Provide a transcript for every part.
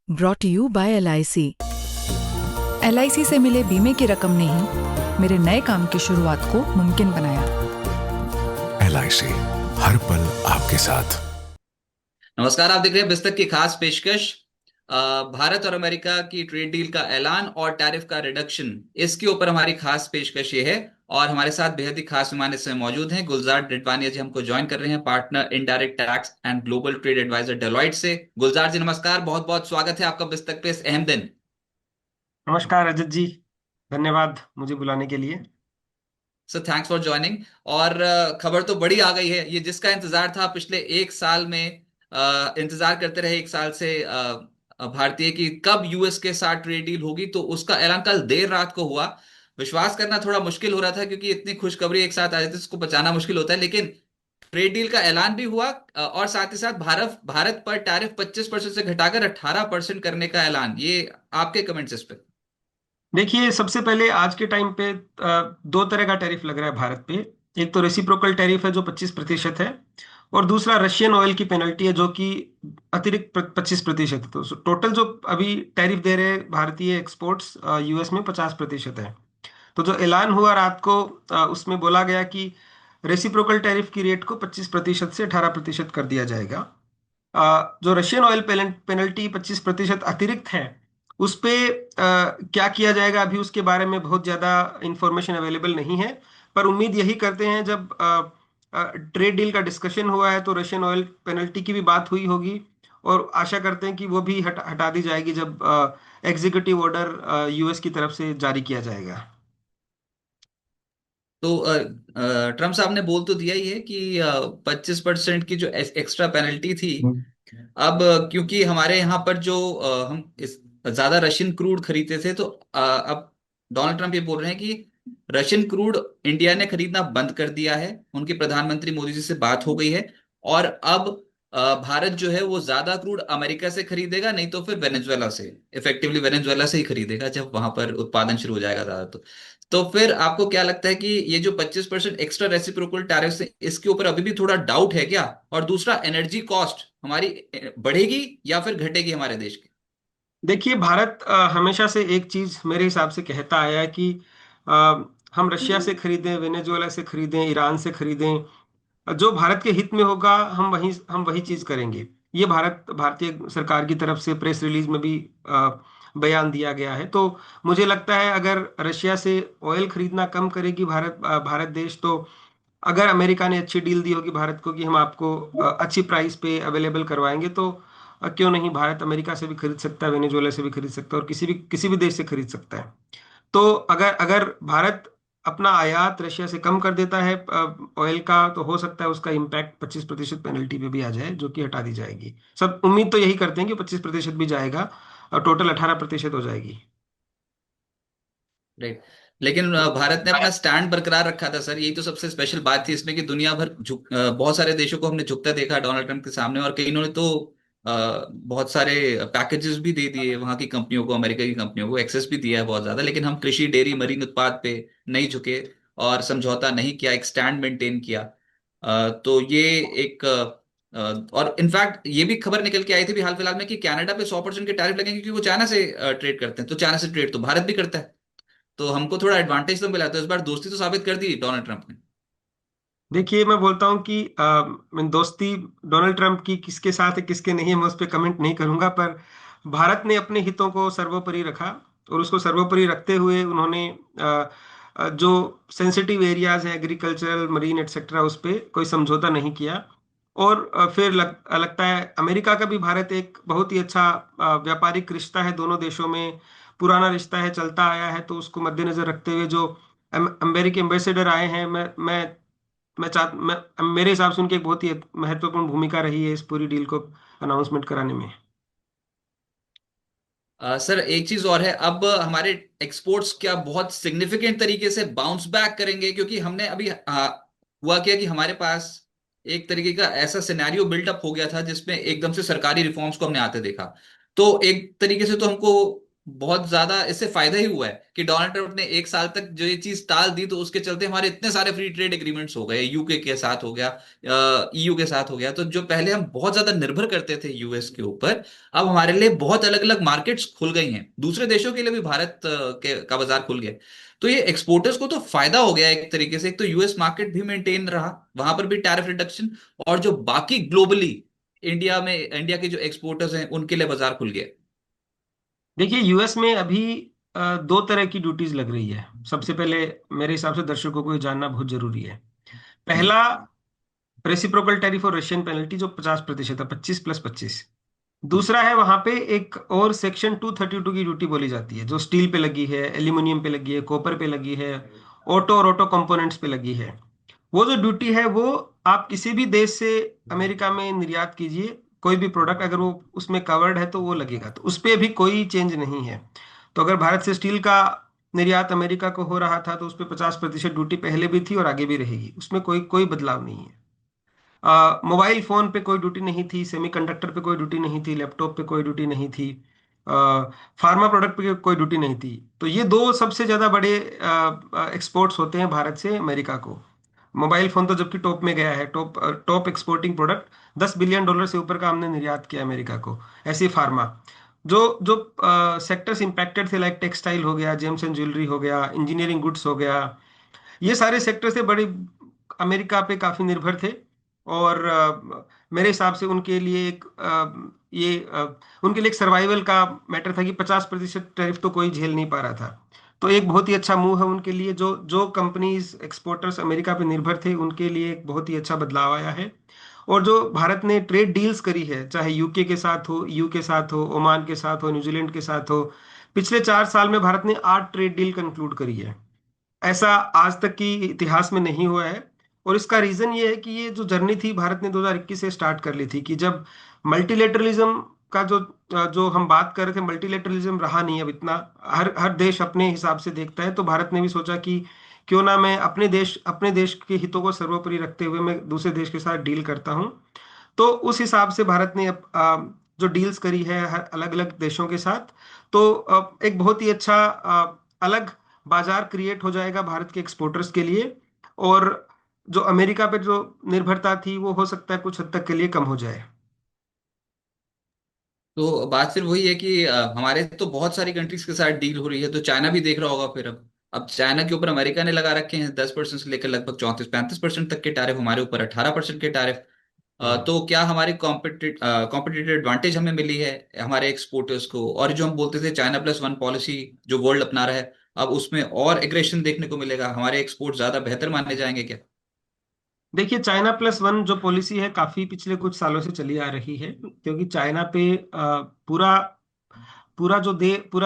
Brought you by LIC। LIC से मिले बीमे की रकम ने ही मेरे नए काम की शुरुआत को मुमकिन बनाया। LIC हर पल आपके साथ। नमस्कार, आप देख रहे हैं बिस्तर की खास पेशकश। भारत और अमेरिका की ट्रेड डील का ऐलान और टैरिफ का रिडक्शन, इसके ऊपर हमारी खास पेशकश ये है। और हमारे साथ बेहद ही खास मेहमान इस समय मौजूद हैं। गुलजार डिडवानिया जी हमको ज्वाइन कर रहे हैं, partner indirect tax and global trade advisor Deloitte से। गुलजार जी नमस्कार, बहुत बहुत स्वागत है आपका बिस्तर पे इस अहम दिन। नमस्कार रजत जी। धन्यवाद मुझे बुलाने के लिए। Sir thanks for joining. और खबर तो बड़ी आ गई है, ये जिसका इंतजार था पिछले एक साल में। इंतजार करते रहे एक साल से भारतीय की कब यूएस के साथ ट्रेड डील होगी, तो उसका ऐलान कल देर रात को हुआ। विश्वास करना थोड़ा मुश्किल हो रहा था क्योंकि इतनी खुशखबरी एक साथ आ जाती है, उसको बचाना मुश्किल होता है। लेकिन ट्रेड डील का ऐलान भी हुआ और साथ ही साथ भारत भारत पर टैरिफ 25% से घटाकर 18% करने का ऐलान। ये आपके कमेंट्स इस पे। देखिए, सबसे पहले आज के टाइम पे दो तरह का टैरिफ लग रहा है भारत पे। एक तो रेसिप्रोकल टैरिफ है जो 25% है, और दूसरा रशियन ऑयल की पेनल्टी है जो कि अतिरिक्त 25% है। तो टोटल जो अभी टैरिफ दे रहे हैं भारतीय एक्सपोर्ट्स यूएस में 50% है। तो जो ऐलान हुआ रात को, उसमें बोला गया कि रेसिप्रोकल टैरिफ की रेट को 25% से 18% कर दिया जाएगा। जो रशियन ऑयल पेनल्टी 25% अतिरिक्त है, उस पे क्या किया जाएगा अभी उसके बारे में बहुत ज़्यादा इंफॉर्मेशन अवेलेबल नहीं है। पर उम्मीद यही करते हैं, जब ट्रेड डील का डिस्कशन हुआ है तो रशियन ऑयल पेनल्टी की भी बात हुई होगी, और आशा करते हैं कि वो भी हटा दी जाएगी जब एग्जीक्यूटिव ऑर्डर यूएस की तरफ से जारी किया जाएगा। तो ट्रम्प साहब ने बोल तो दिया ही है कि 25% की जो एक्स्ट्रा पेनल्टी थी। अब क्योंकि हमारे यहाँ पर जो हम इस ज्यादा रशियन क्रूड खरीदते थे, तो अब डोनाल्ड ट्रम्प ये बोल रहे हैं कि रशियन क्रूड इंडिया ने खरीदना बंद कर दिया है। उनके प्रधानमंत्री मोदी जी से बात हो गई है। और अब भारत जो है वो ज्यादा क्रूड अमेरिका से खरीदेगा, नहीं तो फिर वेनेजुएला से। इफेक्टिवली वेनेजुएला से ही खरीदेगा जब वहां पर उत्पादन शुरू हो जाएगा ज्यादा। तो फिर आपको क्या लगता है कि ये जो 25% एक्स्ट्रा रेसिप्रोकल टैरिफ है, इसके ऊपर अभी भी थोड़ा डाउट है क्या? और दूसरा, एनर्जी कॉस्ट हमारी बढ़ेगी या फिर घटेगी हमारे देश की? देखिए, भारत हमेशा से एक चीज मेरे हिसाब से कहता आया है कि अ, हम रशिया से खरीदें, वेनेजुएला से खरीदें, ईरान से खरीदें, जो भारत के हित में होगा हम वही चीज करेंगे। ये भारतीय सरकार की तरफ से प्रेस रिलीज में भी बयान दिया गया है। तो मुझे लगता है अगर रशिया से ऑयल खरीदना कम करेगी भारत देश, तो अगर अमेरिका ने अच्छी डील दी होगी भारत को कि हम आपको अच्छी प्राइस पे अवेलेबल करवाएंगे, तो क्यों नहीं भारत अमेरिका से भी खरीद सकता है, वेनेजुएला से भी खरीद सकता है, और किसी भी देश से खरीद सकता है। तो अगर अगर भारत अपना आयात रशिया से कम कर देता है ऑयल का, तो हो सकता है उसका इम्पैक्ट 25% पेनल्टी पे भी आ जाए, जो कि हटा दी जाएगी। सब उम्मीद तो यही करते हैं कि 25% भी जाएगा और टोटल 18% हो जाएगी। राइट। लेकिन भारत ने अपना स्टैंड बरकरार रखा था सर, यही तो सबसे स्पेशल बात थी इसमें कि दुनिया भर बहुत सारे देशों को हमने झुकता देखा डोनाल्ड ट्रंप के सामने। और कई ने तो बहुत सारे पैकेजेस भी दे दिए वहां की कंपनियों को, अमेरिका की कंपनियों को एक्सेस भी दिया है बहुत ज्यादा। लेकिन हम कृषि, डेयरी, मरीन उत्पाद पे नहीं झुके और समझौता नहीं किया, एक स्टैंड मेंटेन किया। तो ये एक और इनफैक्ट ये भी खबर निकल के आई थी भी हाल फिलहाल में कि कनाडा पे 100% के टैरिफ लगेंगे, क्योंकि वो चाइना से ट्रेड करते हैं। तो चाइना से ट्रेड तो भारत भी करता है, तो हमको थोड़ा एडवांटेज तो मिला। तो इस बार दोस्ती तो साबित कर दी डोनाल्ड ट्रंप ने। देखिए, मैं बोलता हूँ कि मैं दोस्ती डोनाल्ड ट्रंप की किसके साथ है किसके नहीं है, मैं उस पर कमेंट नहीं करूंगा। पर भारत ने अपने हितों को सर्वोपरि रखा, और उसको सर्वोपरि रखते हुए उन्होंने जो सेंसिटिव एरियाज हैं, एग्रीकल्चरल, मरीन एटसेट्रा, उस पर कोई समझौता नहीं किया। और फिर लगता है अमेरिका का भी भारत एक बहुत ही अच्छा व्यापारिक रिश्ता है दोनों देशों में, पुराना रिश्ता है, चलता आया है। तो उसको मद्देनजर रखते हुए जो अमेरिकी एम्बेसडर आए हैं, मैं मेरे हिसाब से उनकी एक बहुत ही महत्वपूर्ण भूमिका रही है इस पूरी डील को अनाउंसमेंट कराने में। सर एक चीज और है, अब हमारे एक्सपोर्ट्स क्या बहुत सिग्निफिकेंट तरीके से बाउंस बैक करेंगे? क्योंकि हमने अभी हुआ क्या कि हमारे पास एक तरीके का ऐसा सिनेरियो बिल्डअप हो गया था जिसमें एकदम से सरकारी रिफॉर्म्स को हमने आते देखा। तो एक तरीके से तो हमको बहुत ज्यादा इससे फायदा ही हुआ है कि डोनाल्ड ट्रंप ने एक साल तक जो ये चीज टाल दी, तो उसके चलते हमारे इतने सारे फ्री ट्रेड एग्रीमेंट्स हो गए, यूके के साथ हो गया, ईयू के साथ हो गया। तो जो पहले हम बहुत ज्यादा निर्भर करते थे यूएस के ऊपर, अब हमारे लिए बहुत अलग अलग मार्केट्स खुल गई हैं, दूसरे देशों के लिए भी भारत का बाजार खुल गया। तो ये एक्सपोर्टर्स को तो फायदा हो गया एक तरीके से। एक तो यूएस मार्केट भी मेंटेन रहा, वहां पर भी टैरिफ रिडक्शन, और जो बाकी ग्लोबली इंडिया के जो एक्सपोर्टर्स हैं उनके लिए बाजार खुल गया। देखिए, यूएस में अभी दो तरह की ड्यूटीज लग रही है। सबसे पहले मेरे हिसाब से दर्शकों को ये जानना बहुत जरूरी है। जी। पहला, रेसिप्रोकल टैरिफ और रशियन पेनल्टी जो 50% है, 25+25। दूसरा है वहां पे एक और सेक्शन 232 की ड्यूटी बोली जाती है, जो स्टील पे लगी है, एल्यूमिनियम पे लगी है, कॉपर पे लगी है, ऑटो और ऑटो कंपोनेंट्स पे लगी है। वो जो ड्यूटी है वो आप किसी भी देश से अमेरिका में निर्यात कीजिए, कोई भी प्रोडक्ट अगर वो उसमें कवर्ड है तो वो लगेगा, तो उस पे अभी कोई चेंज नहीं है। तो अगर भारत से स्टील का निर्यात अमेरिका को हो रहा था तो उस पर 50% ड्यूटी पहले भी थी और आगे भी रहेगी, उसमें कोई कोई बदलाव नहीं है। मोबाइल फोन पे कोई ड्यूटी नहीं थी, सेमीकंडक्टर पे कोई ड्यूटी नहीं थी, लैपटॉप पे कोई ड्यूटी नहीं थी, फार्मा प्रोडक्ट पे कोई ड्यूटी नहीं थी। तो ये दो सबसे ज्यादा बड़े एक्सपोर्ट्स होते हैं भारत से अमेरिका को। मोबाइल फोन तो जबकि टॉप में गया है, top top exporting product, $10 billion से ऊपर का हमने निर्यात किया अमेरिका को। ऐसे ही फार्मा, जो जो सेक्टर्स इंपैक्टेड थे, लाइक टेक्सटाइल हो गया, जेम्स एंड ज्वेलरी हो गया, इंजीनियरिंग गुड्स हो गया, ये सारे सेक्टर से बड़ी अमेरिका पे काफी निर्भर थे। और मेरे हिसाब से उनके लिए एक उनके लिए एक सर्वाइवल का मैटर था कि 50% टैरिफ तो कोई झेल नहीं पा रहा था। तो एक बहुत ही अच्छा मूव है उनके लिए, जो जो कंपनीज एक्सपोर्टर्स अमेरिका पे निर्भर थे उनके लिए एक बहुत ही अच्छा बदलाव आया है। और जो भारत ने ट्रेड डील्स करी है, चाहे यूके के साथ हो, यू के साथ हो, ओमान के साथ हो, न्यूजीलैंड के साथ हो, पिछले 4 साल में भारत ने 8 ट्रेड डील कंक्लूड करी है। ऐसा आज तक की इतिहास में नहीं हुआ है। और इसका रीजन ये है कि ये जो जर्नी थी भारत ने 2021 से स्टार्ट कर ली थी, कि जब मल्टीलेटरलिज्म का जो जो हम बात कर रहे थे, मल्टीलेटरलिज्म रहा नहीं अब इतना, हर हर देश अपने हिसाब से देखता है। तो भारत ने भी सोचा कि क्यों ना मैं अपने देश के हितों को सर्वोपरि रखते हुए मैं दूसरे देश के साथ डील करता हूँ। तो उस हिसाब से भारत ने जो डील्स करी है हर अलग अलग देशों के साथ, तो एक बहुत ही अच्छा अलग बाजार क्रिएट हो जाएगा भारत के एक्सपोर्टर्स के लिए। और जो अमेरिका पे जो निर्भरता थी वो हो सकता है कुछ हद तक के लिए कम हो जाए। तो बात फिर वही है कि हमारे तो बहुत सारी कंट्रीज के साथ डील हो रही है, तो चाइना भी देख रहा होगा फिर। अब चाइना के ऊपर अमेरिका ने लगा रखे हैं 10% से लेकर लगभग 34-35% तक के टैरिफ, हमारे ऊपर 18% के टैरिफ। हम्म। तो क्या हमारी कॉम्पिटिटिव एडवांटेज हमें मिली है हमारे एक्सपोर्टर्स को? और जो हम बोलते थे China+1 पॉलिसी जो वर्ल्ड अपना रहा है, अब उसमें और एग्रेशन देखने को मिलेगा, हमारे एक्सपोर्ट ज्यादा बेहतर माने जाएंगे क्या? देखिए, China+1 जो पॉलिसी है काफी पिछले कुछ सालों से चली आ रही है, क्योंकि चाइना पे पूरा पूरा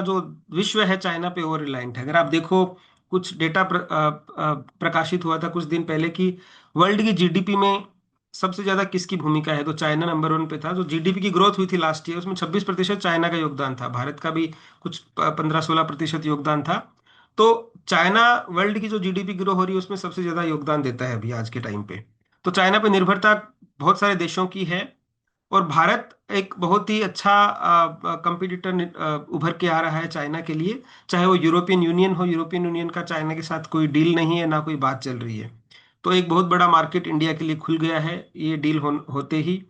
जो विश्व है चाइना पे ओवर रिलायंट है। अगर आप देखो, कुछ डेटा प्रकाशित हुआ था कुछ दिन पहले कि वर्ल्ड की जीडीपी में सबसे ज्यादा किसकी भूमिका है, तो चाइना नंबर 1 पे था। जो जीडीपी की ग्रोथ हुई थी लास्ट ईयर, उसमें 26% चाइना का योगदान था, भारत का भी कुछ 15-16% योगदान था। तो चाइना वर्ल्ड की जो जीडीपी ग्रो हो रही है उसमें सबसे ज्यादा योगदान देता है अभी आज के टाइम पे। तो चाइना पे निर्भरता बहुत सारे देशों की है। और भारत एक बहुत ही अच्छा कंपटीटर उभर के आ रहा है चाइना के लिए। चाहे वो यूरोपियन यूनियन हो, यूरोपियन यूनियन का चाइना के साथ कोई डील नहीं है, ना कोई बात चल रही है। तो एक बहुत बड़ा मार्केट इंडिया के लिए खुल गया है ये डील होते ही।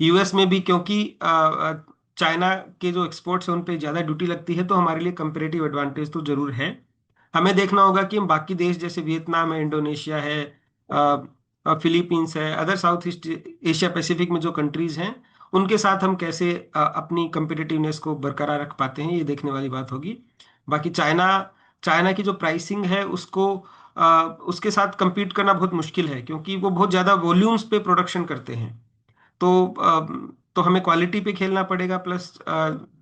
यूएस में भी, क्योंकि चाइना के जो एक्सपोर्ट्स हैं उन पे ज़्यादा ड्यूटी लगती है, तो हमारे लिए कंपेरेटिव एडवांटेज तो जरूर है। हमें देखना होगा कि हम बाकी देश जैसे वियतनाम है, इंडोनेशिया है, फिलीपींस है, other south east Asia Pacific में जो कंट्रीज हैं, उनके साथ हम कैसे अपनी कंपिटिटिवनेस को बरकरार रख पाते हैं, ये देखने वाली बात होगी। बाकी चाइना चाइना की जो प्राइसिंग है उसको उसके साथ compete करना बहुत मुश्किल है, क्योंकि वो बहुत ज़्यादा वॉल्यूम्स पे प्रोडक्शन करते हैं। तो हमें क्वालिटी पे खेलना पड़ेगा, प्लस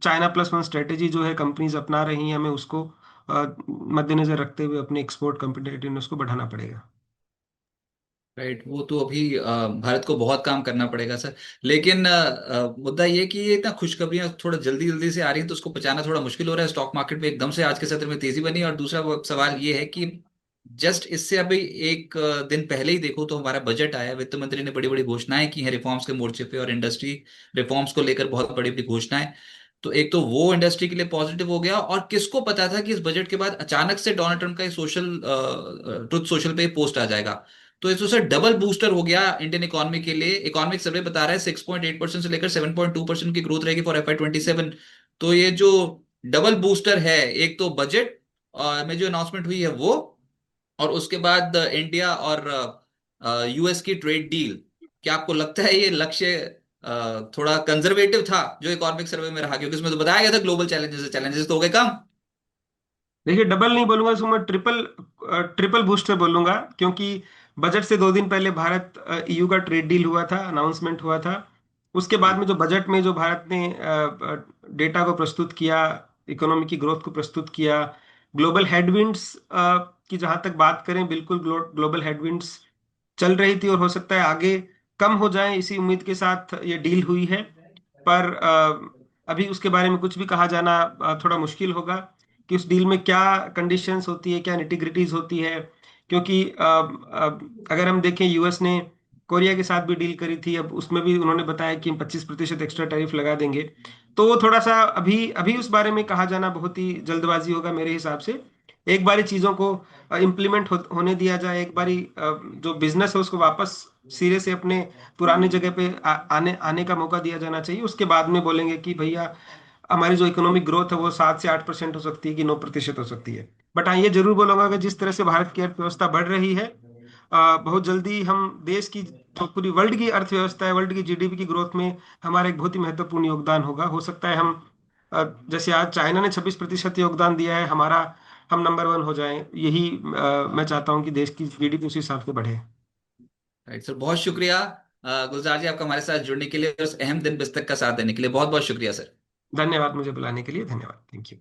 China+1 स्ट्रेटेजी जो है कंपनीज अपना रही हैं, हमें उसको मद्देनजर रखते हुए अपने एक्सपोर्ट कम्पिटिटिवनेस को बढ़ाना पड़ेगा। राइट, वो तो अभी भारत को बहुत काम करना पड़ेगा सर। लेकिन मुद्दा ये कि ये इतना खुशखबरियां थोड़ा जल्दी जल्दी से आ रही हैं, तो उसको पचाना थोड़ा मुश्किल हो रहा है। स्टॉक मार्केट में एकदम से आज के सत्र में तेजी बनी। और दूसरा सवाल ये है कि जस्ट इससे अभी एक दिन पहले ही देखो तो हमारा बजट आया, वित्त मंत्री ने बड़ी बड़ी घोषणाएं की हैं रिफॉर्म्स के मोर्चे पे, और इंडस्ट्री रिफॉर्म्स को लेकर बहुत बड़ी बड़ी घोषणाएं। तो एक तो वो इंडस्ट्री के लिए पॉजिटिव हो गया, और किसको पता था कि इस बजट के बाद अचानक से डोनाल्ड ट्रम्प का सोशल ट्रुथ सोशल पे पोस्ट आ जाएगा। तो इस से डबल बूस्टर हो गया इंडियन इकोनॉमी के लिए। इकोनॉमिक सर्वे बता रहा है 6.8% से लेकर 7.2% की ग्रोथ रहेगी फॉर FY 27। तो ये जो डबल बूस्टर है, एक तो बजट में जो अनाउंसमेंट हुई है वो, और उसके बाद इंडिया और यूएस की ट्रेड डील। क्या आपको लगता है ये लक्ष्य थोड़ा कंजर्वेटिव था जो इकोनॉमिक सर्वे में रहा? क्योंकि इसमें तो बताया गया था ग्लोबल चैलेंजेस, चैलेंजेस तो हो गए कम। देखिए, डबल नहीं बोलूंगा इसको मैं, ट्रिपल ट्रिपल बूस्टर बोलूंगा, क्योंकि बजट से 2 दिन पहले भारत ईयू का ट्रेड डील हुआ था, अनाउंसमेंट हुआ था। उसके बाद में जो बजट में जो भारत ने डेटा को प्रस्तुत किया, इकोनॉमी की ग्रोथ को प्रस्तुत किया, ग्लोबल हेडविंड्स की जहां तक बात करें, बिल्कुल ग्लोबल हेडविंड्स चल रही थी और हो सकता है आगे कम हो जाए, इसी उम्मीद के साथ ये डील हुई है। पर अभी उसके बारे में कुछ भी कहा जाना थोड़ा मुश्किल होगा कि उस डील में क्या कंडीशंस होती है, क्या निटिग्रिटीज होती है। क्योंकि अगर हम देखें, यूएस ने कोरिया के साथ भी डील करी थी, अब उसमें भी उन्होंने बताया कि हम 25% एक्स्ट्रा टैरिफ लगा देंगे। तो वो थोड़ा सा अभी अभी उस बारे में कहा जाना बहुत ही जल्दबाजी होगा मेरे हिसाब से। एक बारी चीजों को इम्प्लीमेंट होने दिया जाए, एक बारी जो बिजनेस है उसको वापस सिरे से अपने पुराने जगह पे आने आने का मौका दिया जाना चाहिए। उसके बाद में बोलेंगे कि भैया हमारी जो इकोनॉमिक ग्रोथ है वो 7 से 8% हो सकती है कि 9% हो सकती है। बट हाँ, ये जरूर बोलूंगा कि जिस तरह से भारत की अर्थव्यवस्था बढ़ रही है, बहुत जल्दी हम देश की जो पूरी वर्ल्ड की अर्थव्यवस्था है, वर्ल्ड की जीडीपी की ग्रोथ में हमारा एक बहुत ही महत्वपूर्ण योगदान होगा। हो सकता है हम जैसे आज चाइना ने 26% योगदान दिया है, हमारा हम नंबर 1 हो जाएं। यही मैं चाहता हूं कि देश की जीडीपी उस हिसाब से बढ़े। राइट सर, बहुत शुक्रिया गुलजार जी, आपका हमारे साथ जुड़ने के लिए और इस अहम दिन पुस्तक का साथ देने के लिए बहुत बहुत शुक्रिया सर। धन्यवाद, मुझे बुलाने के लिए धन्यवाद, थैंक यू।